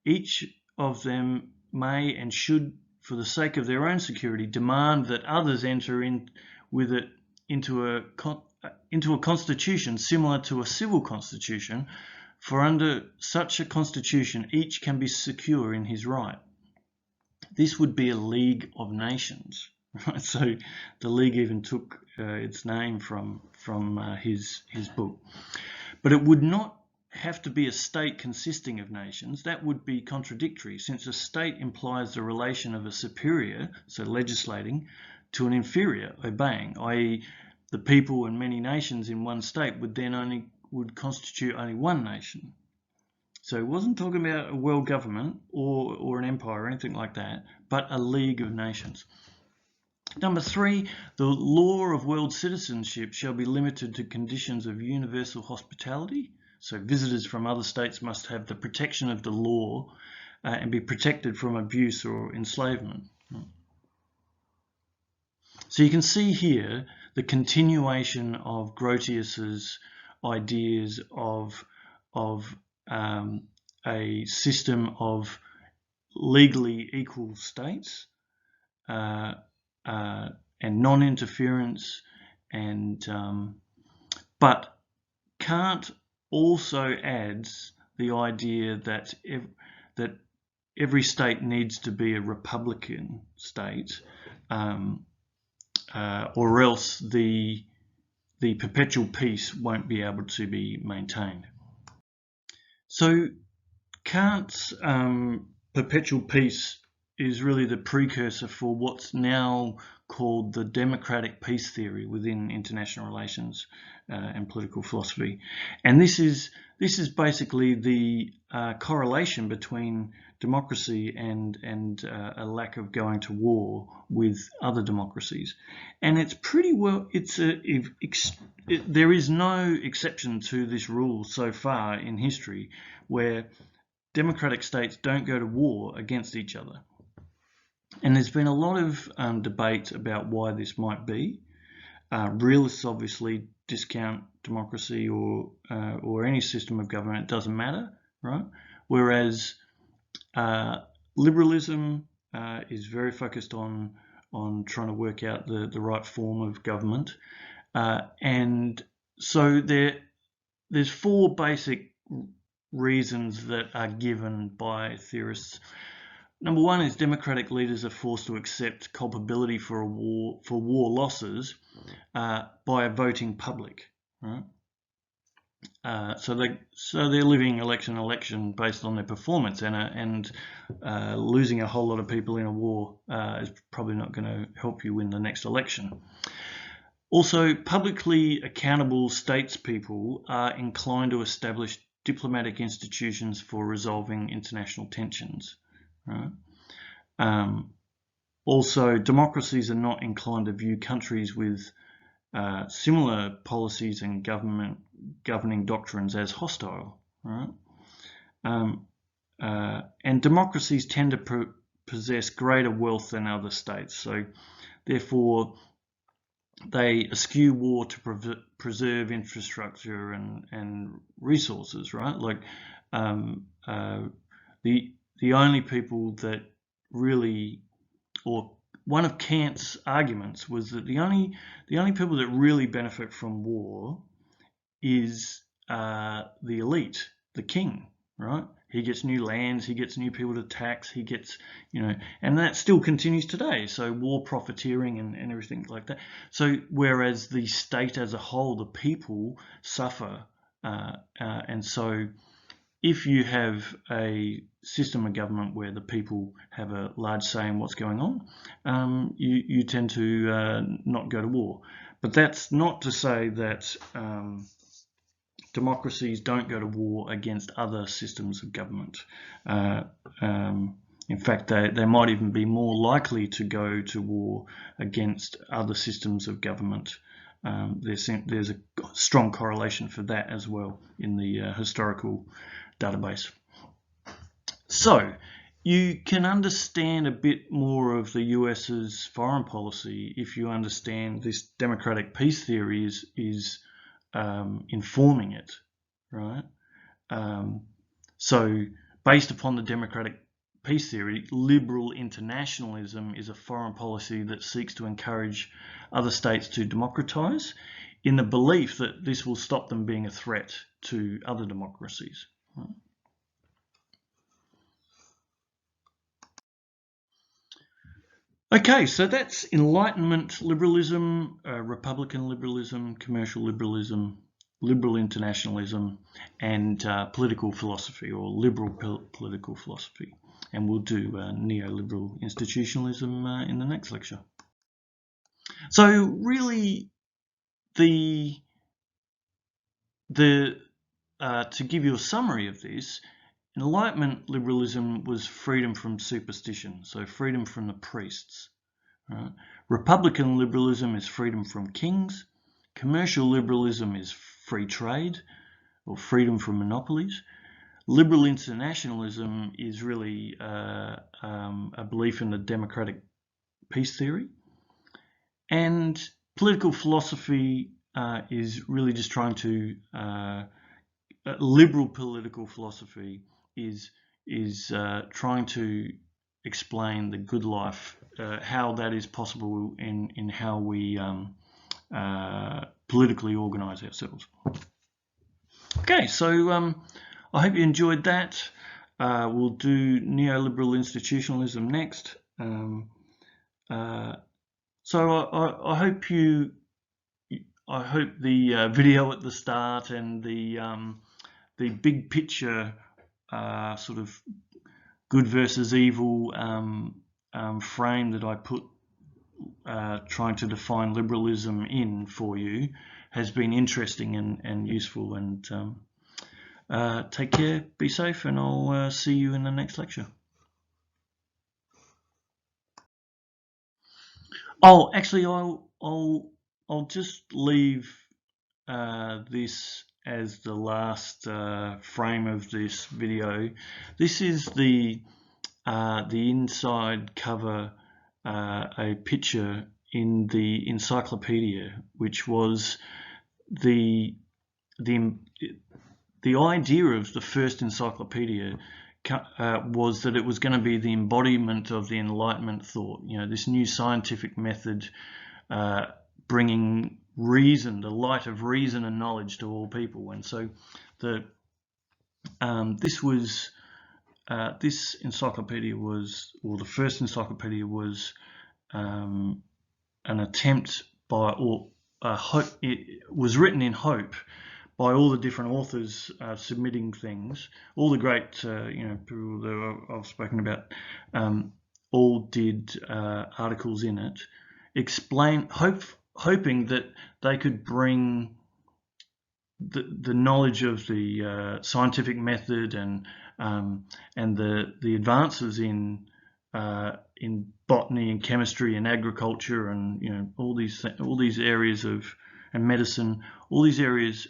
Each of them may and should, for the sake of their own security, demand that others enter in with it into a constitution similar to a civil constitution, for under such a constitution each can be secure in his right. This would be a League of Nations, right? So the League even took its name from his book. But it would not have to be a state consisting of nations. That would be contradictory, since a state implies the relation of a superior, so legislating, to an inferior, obeying, i.e. the people and many nations in one state would constitute only one nation. So it wasn't talking about a world government or an empire or anything like that, but a League of Nations. Number 3, the law of world citizenship shall be limited to conditions of universal hospitality. So visitors from other states must have the protection of the law and be protected from abuse or enslavement. So you can see here the continuation of Grotius's ideas of a system of legally equal states and non-interference, but Kant also adds the idea that every state needs to be a republican state, or else the perpetual peace won't be able to be maintained. So Kant's perpetual peace is really the precursor for what's now called the democratic peace theory within international relations and political philosophy. And this is basically the correlation between democracy and a lack of going to war with other democracies. And it's pretty well, there is no exception to this rule so far in history where democratic states don't go to war against each other. And there's been a lot of debate about why this might be. Realists obviously discount democracy or any system of government. It doesn't matter, right? Whereas liberalism is very focused on trying to work out the right form of government. And so there's 4 basic reasons that are given by theorists. Number 1 is democratic leaders are forced to accept culpability for war losses by a voting public, right? So they're living election to election based on their performance, and losing a whole lot of people in a war is probably not going to help you win the next election. Also, publicly accountable statespeople are inclined to establish diplomatic institutions for resolving international tensions. Right? Also, democracies are not inclined to view countries with similar policies and governing doctrines as hostile. Right? And democracies tend to possess greater wealth than other states. So, therefore, they eschew war to preserve infrastructure and resources, right? Like the only people that really, or one of Kant's arguments was that the only people that really benefit from war is the elite, the king, right? He gets new lands, he gets new people to tax, he gets, and that still continues today. So war profiteering and everything like that. So whereas the state as a whole, the people suffer, and so if you have a system of government where the people have a large say in what's going on, you tend to not go to war. But that's not to say that democracies don't go to war against other systems of government. In fact, they might even be more likely to go to war against other systems of government. There's a strong correlation for that as well in the historical database. So you can understand a bit more of the US's foreign policy if you understand this democratic peace theory is informing it, right? So based upon the democratic peace theory, liberal internationalism is a foreign policy that seeks to encourage other states to democratize in the belief that this will stop them being a threat to other democracies. Right? Okay, so that's Enlightenment liberalism, Republican liberalism, commercial liberalism, liberal internationalism, and political philosophy, or liberal political philosophy. And we'll do neoliberal institutionalism in the next lecture. So really, to give you a summary of this, Enlightenment liberalism was freedom from superstition, so freedom from the priests. Right? Republican liberalism is freedom from kings. Commercial liberalism is free trade or freedom from monopolies. Liberal internationalism is really a belief in the democratic peace theory. And political philosophy is really just trying to liberal political philosophy is trying to explain the good life, how that is possible in how we politically organize ourselves. Okay, so I hope you enjoyed that. We'll do neoliberal institutionalism next. So I hope the video at the start and the big picture sort of good versus evil frame that I put trying to define liberalism in for you has been interesting and useful. And take care, be safe, and I'll see you in the next lecture. Oh, actually, I'll just leave this as the last frame of this video. This is the inside cover, a picture in the encyclopedia, which was the idea of the first encyclopedia was that it was going to be the embodiment of the Enlightenment thought. This new scientific method bringing reason, the light of reason and knowledge to all people. And so this encyclopedia was, or the first encyclopedia was, an attempt by, or hope. It was written in hope by all the different authors submitting things. All the great people that I've spoken about all did articles in it, hoping that they could bring the knowledge of the scientific method and the advances in botany and chemistry and agriculture and all these areas and medicine, all these areas,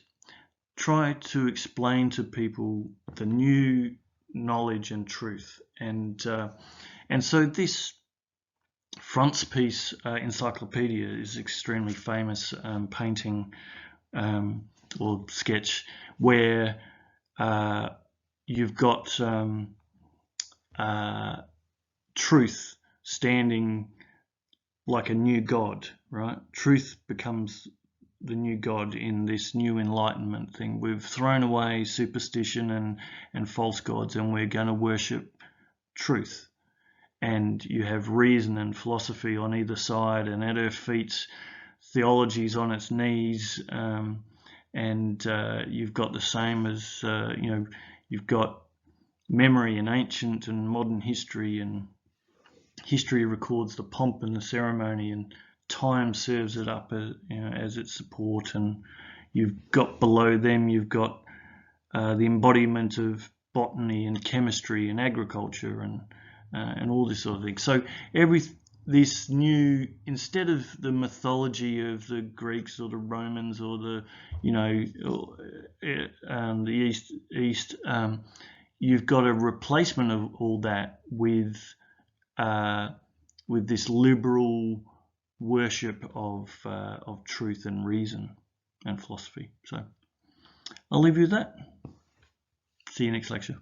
try to explain to people the new knowledge and truth. And so this frontispiece encyclopedia is extremely famous painting or sketch where you've got truth standing like a new God, right? Truth becomes the new God in this new enlightenment thing. We've thrown away superstition and false gods, and we're going to worship truth. And you have reason and philosophy on either side, and at her feet, theology's on its knees, and you've got the same as you've got memory in ancient and modern history, and history records the pomp and the ceremony, and time serves it up as its support. And you've got below them, you've got the embodiment of botany and chemistry and agriculture and all this sort of thing. So this new, instead of the mythology of the Greeks or the Romans or the East, you've got a replacement of all that with this liberal worship of truth and reason and philosophy. So I'll leave you with that. See you next lecture.